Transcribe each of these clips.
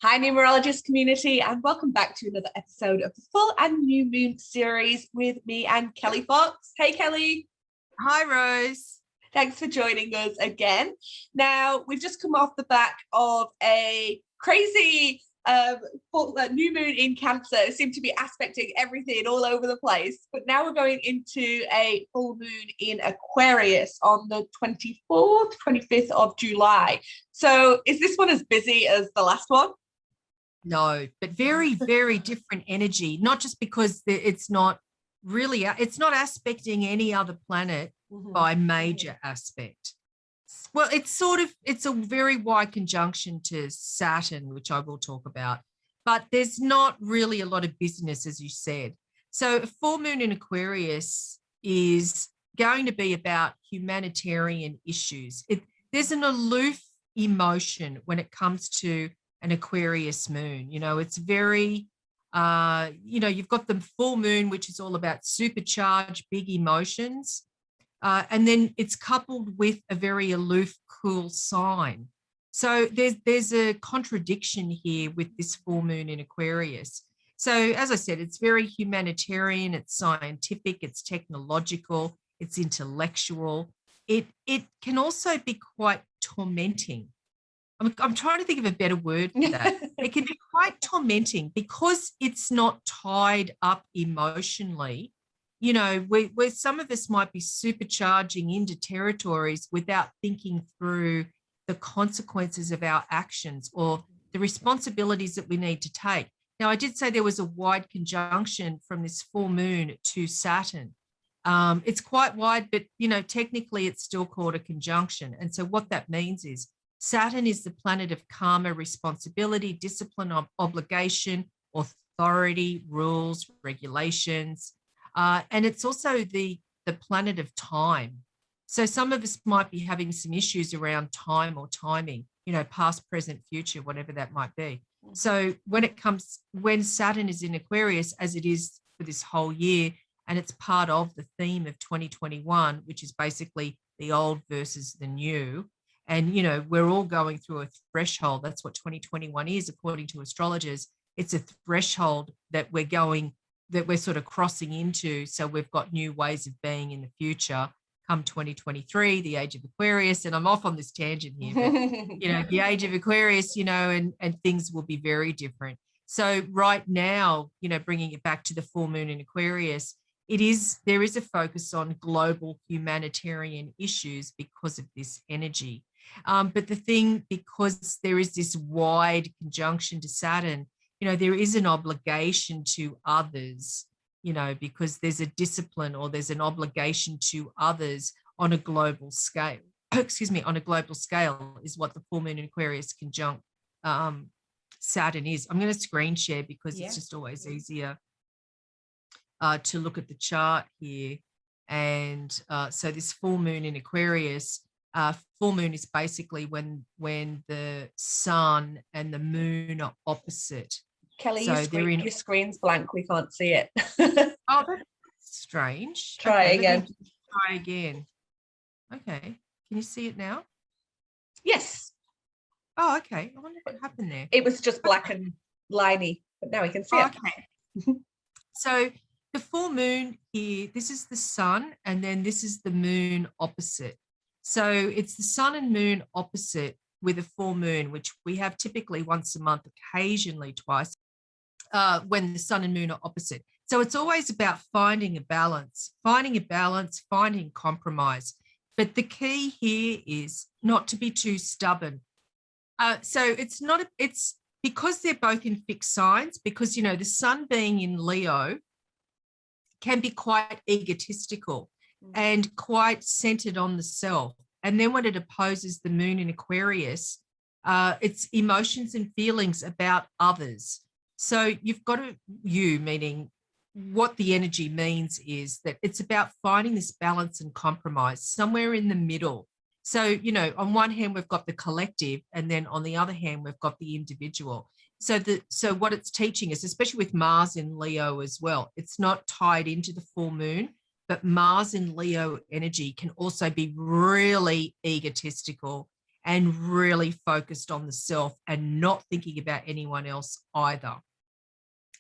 Hi, numerologist community, and welcome back to another episode of the Full and New Moon series with me and Kelly Fox. Hey, Kelly. Hi, Rose. Thanks for joining us again. Now, we've just come off the back of a crazy new moon in Cancer. It seemed to be aspecting everything all over the place. But now we're going into a full moon in Aquarius on the 24th, 25th of July. So is this one as busy as the last one? No, but very, very different energy, not just because it's not aspecting any other planet by major aspect. Well, it's a very wide conjunction to Saturn, which I will talk about, but there's not really a lot of business, as you said. So a full moon in Aquarius is going to be about humanitarian issues. There's an aloof emotion when it comes to an Aquarius moon. You know, it's very, you've got the full moon, which is all about supercharged big emotions. And then it's coupled with a very aloof, cool sign. So there's a contradiction here with this full moon in Aquarius. So as I said, it's very humanitarian, it's scientific, it's technological, it's intellectual. It can also be quite tormenting. I'm trying to think of a better word for that. It can be quite tormenting because it's not tied up emotionally. You know, where some of us might be supercharging into territories without thinking through the consequences of our actions or the responsibilities that we need to take. Now, I did say there was a wide conjunction from this full moon to Saturn. It's quite wide, but, you know, technically it's still called a conjunction. And so what that means is Saturn is the planet of karma, responsibility, discipline, obligation, authority, rules, regulations. And it's also the planet of time. So some of us might be having some issues around time or timing, you know, past, present, future, whatever that might be. So when Saturn is in Aquarius, as it is for this whole year, and it's part of the theme of 2021, which is basically the old versus the new. And, you know, we're all going through a threshold. That's what 2021 is, according to astrologers. It's a threshold that we're sort of crossing into. So we've got new ways of being in the future come 2023, the age of Aquarius. And I'm off on this tangent here, but, you know, the age of Aquarius, you know, and things will be very different. So right now, you know, bringing it back to the full moon in Aquarius, there is a focus on global humanitarian issues because of this energy. But the thing, because there is this wide conjunction to Saturn, you know, there is an obligation to others, you know, because there's a discipline or there's an obligation to others on a global scale. On a global scale is what the full moon in Aquarius conjunct Saturn is. I'm going to screen share because it's just always easier to look at the chart here. And so this full moon in Aquarius, full moon is basically when the sun and the moon are opposite. Kelly, so your screen's blank. We can't see it. Oh, that's strange. Try again. Try again. Okay. Can you see it now? Yes. Oh, okay. I wonder what happened there. It was just black and liney, but now we can see it. Okay. So the full moon here, this is the sun, and then this is the moon opposite. So it's the sun and moon opposite with a full moon, which we have typically once a month, occasionally twice, when the sun and moon are opposite. So it's always about finding a balance, finding compromise. But the key here is not to be too stubborn. So it's because they're both in fixed signs, because, you know, the sun being in Leo can be quite egotistical and quite centered on the self. And then when it opposes the moon in Aquarius, it's emotions and feelings about others. So you've got to, meaning what the energy means is that it's about finding this balance and compromise somewhere in the middle. So, you know, on one hand, we've got the collective, and then on the other hand, we've got the individual. So what it's teaching us, especially with Mars in Leo as well, it's not tied into the full moon, but Mars in Leo energy can also be really egotistical and really focused on the self and not thinking about anyone else either.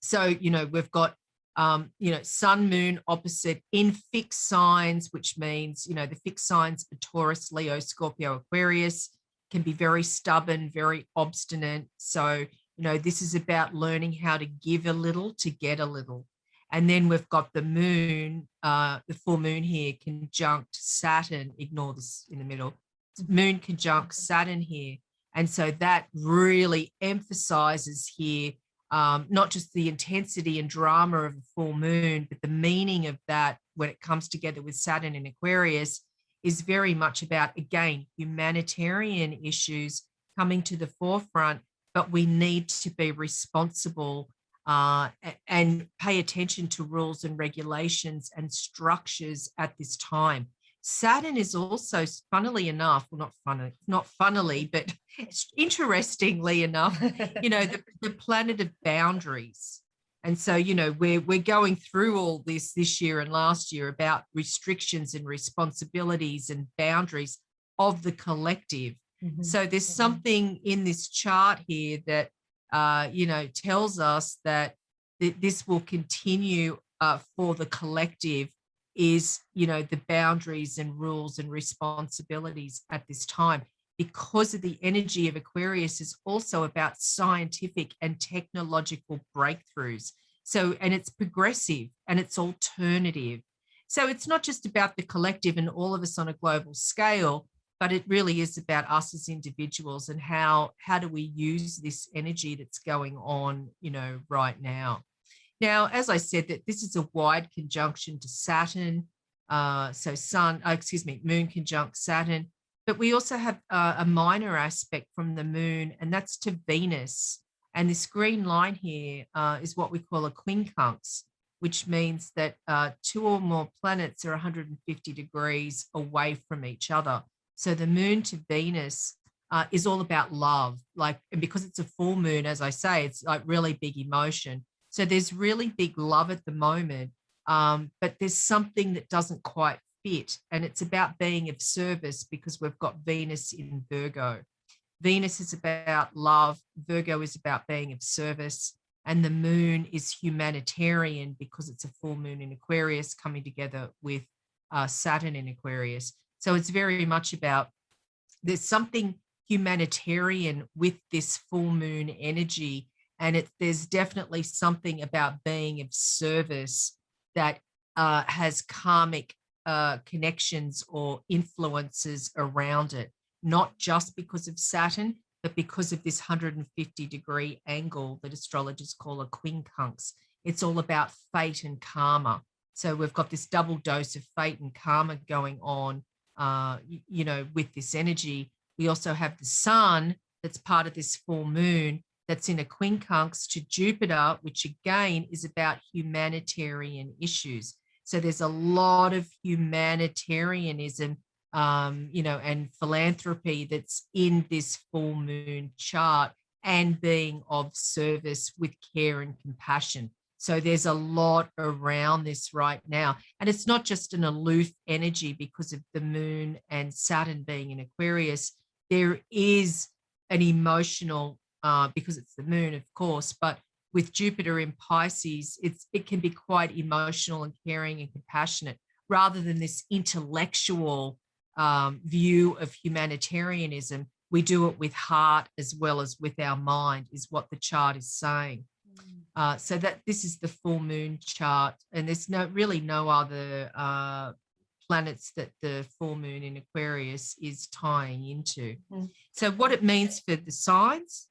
So, we've got, sun, moon opposite in fixed signs, which means, the fixed signs are Taurus, Leo, Scorpio, Aquarius, can be very stubborn, very obstinate. So, this is about learning how to give a little to get a little. And then we've got the moon, the full moon here, conjunct Saturn, ignore this in the middle, moon conjunct Saturn here. And so that really emphasizes here, not just the intensity and drama of a full moon, but the meaning of that when it comes together with Saturn in Aquarius is very much about, again, humanitarian issues coming to the forefront, but we need to be responsible and pay attention to rules and regulations and structures at this time. Saturn is also, funnily enough, well, not funnily, but interestingly enough, the planet of boundaries. And so, we're going through all this year and last year about restrictions and responsibilities and boundaries of the collective. Mm-hmm. So there's something in this chart here that, tells us that this will continue for the collective, is, the boundaries and rules and responsibilities at this time, because of the energy of Aquarius is also about scientific and technological breakthroughs. So, and it's progressive and it's alternative. So it's not just about the collective and all of us on a global scale, but it really is about us as individuals and how do we use this energy that's going on, right now. Now, as I said, that this is a wide conjunction to Saturn. So moon conjunct Saturn. But we also have a minor aspect from the moon, and that's to Venus. And this green line here is what we call a quincunx, which means that two or more planets are 150 degrees away from each other. So the moon to Venus is all about love, and because it's a full moon, as I say, it's like really big emotion. So there's really big love at the moment, but there's something that doesn't quite fit, and it's about being of service because we've got Venus in Virgo. Venus is about love, Virgo is about being of service, and the moon is humanitarian because it's a full moon in Aquarius coming together with Saturn in Aquarius. So it's very much about, there's something humanitarian with this full moon energy, and there's definitely something about being of service that has karmic connections or influences around it, not just because of Saturn, but because of this 150-degree angle that astrologers call a quincunx. It's all about fate and karma. So we've got this double dose of fate and karma going on, with this energy. We also have the sun that's part of this full moon that's in a quincunx to Jupiter, which again is about humanitarian issues. So there's a lot of humanitarianism, and philanthropy that's in this full moon chart, and being of service with care and compassion. So there's a lot around this right now. And it's not just an aloof energy because of the moon and Saturn being in Aquarius. There is an emotional, because it's the moon, of course, but with Jupiter in Pisces, it can be quite emotional and caring and compassionate, rather than this intellectual view of humanitarianism. We do it with heart as well as with our mind, is what the chart is saying. So that this is the full moon chart, and there's really no other planets that the full moon in Aquarius is tying into. So what it means for the signs,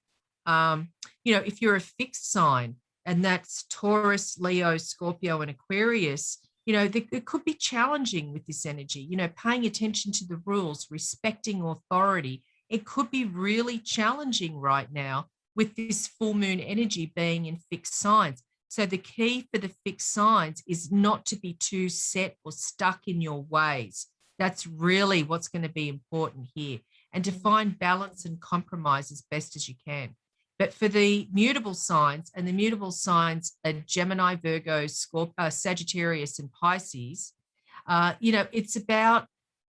if you're a fixed sign, and that's Taurus, Leo, Scorpio, and Aquarius, it could be challenging with this energy, paying attention to the rules, respecting authority. It could be really challenging right now with this full moon energy being in fixed signs. So the key for the fixed signs is not to be too set or stuck in your ways. That's really what's going to be important here, and to find balance and compromise as best as you can. But for the mutable signs, and the mutable signs are Gemini, Virgo, Scorpio, Sagittarius, and Pisces, it's about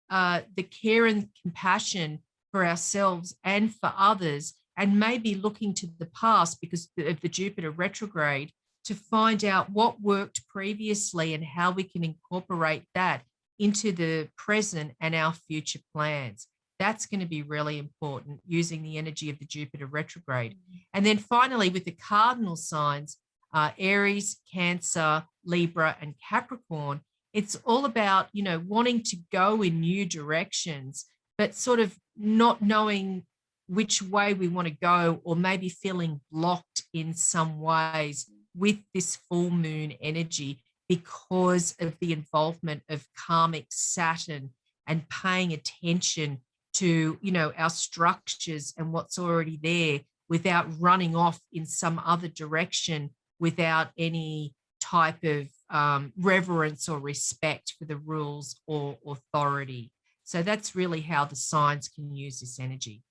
the care and compassion for ourselves and for others, and maybe looking to the past because of the Jupiter retrograde to find out what worked previously and how we can incorporate that into the present and our future plans. That's going to be really important, using the energy of the Jupiter retrograde. And then finally, with the cardinal signs, Aries, Cancer, Libra, and Capricorn, it's all about, wanting to go in new directions, but sort of not knowing which way we want to go, or maybe feeling blocked in some ways with this full moon energy because of the involvement of karmic Saturn and paying attention to, our structures and what's already there without running off in some other direction without any type of reverence or respect for the rules or authority. So that's really how the signs can use this energy.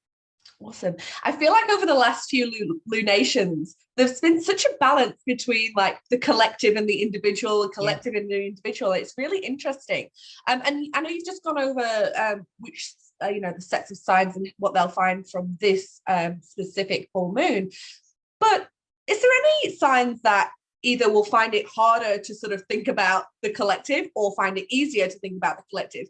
Awesome. I feel like over the last few lunations, there's been such a balance between like the collective and the individual, collective and the individual. It's really interesting. And I know you've just gone over which, the sets of signs and what they'll find from this specific full moon. But is there any signs that either will find it harder to sort of think about the collective or find it easier to think about the collective?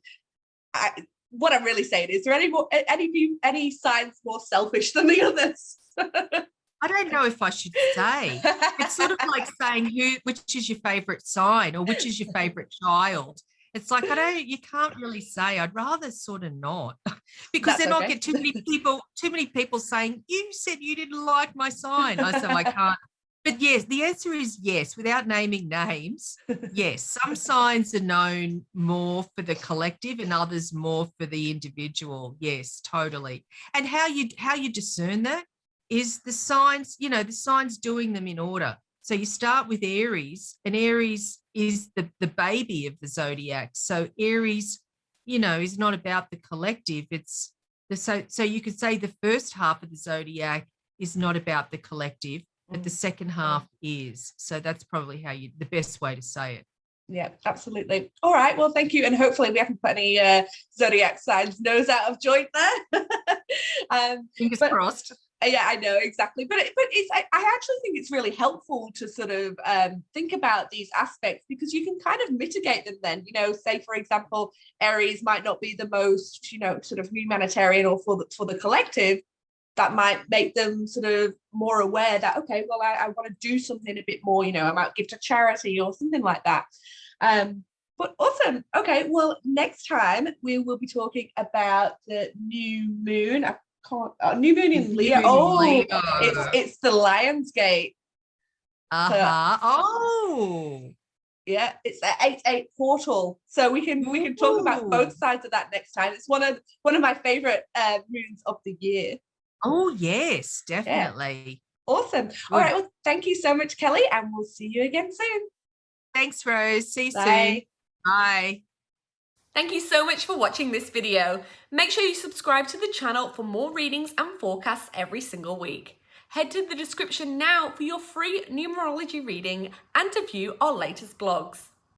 What I'm really saying is there any signs more selfish than the others? I don't know if I should say. It's sort of like saying which is your favorite sign or which is your favorite child. It's like you can't really say. I'd rather sort of not, because then I'll get too many people saying, you said you didn't like my sign. So I can't. But yes, the answer is yes, without naming names. Yes, some signs are known more for the collective and others more for the individual. Yes, totally. And how you discern that is the signs, the signs doing them in order. So you start with Aries, and Aries is the baby of the zodiac. So Aries, is not about the collective. It's so you could say the first half of the zodiac is not about the collective, but the second half is. So that's probably the best way to say it. Yeah, absolutely. All right. Well, thank you. And hopefully we haven't put any zodiac signs nose out of joint there. Fingers crossed. Yeah, I know, exactly. But I actually think it's really helpful to sort of think about these aspects, because you can kind of mitigate them then. Say, for example, Aries might not be the most, sort of humanitarian or for the collective. That might make them sort of more aware that, okay, well, I want to do something a bit more, I might give to charity or something like that. But awesome. Okay, well, next time we will be talking about the new moon. New moon in Leo. It's the Lionsgate. Yeah, it's an 8/8 portal. So we can talk about both sides of that next time. It's one of my favorite moons of the year. Oh, yes, definitely. Yeah. Awesome. Good. All right. Well, thank you so much, Kelly, and we'll see you again soon. Thanks, Rose. See you Bye. soon. Bye. Thank you so much for watching this video. Make sure you subscribe to the channel for more readings and forecasts every single week. Head to the description now for your free numerology reading and to view our latest blogs.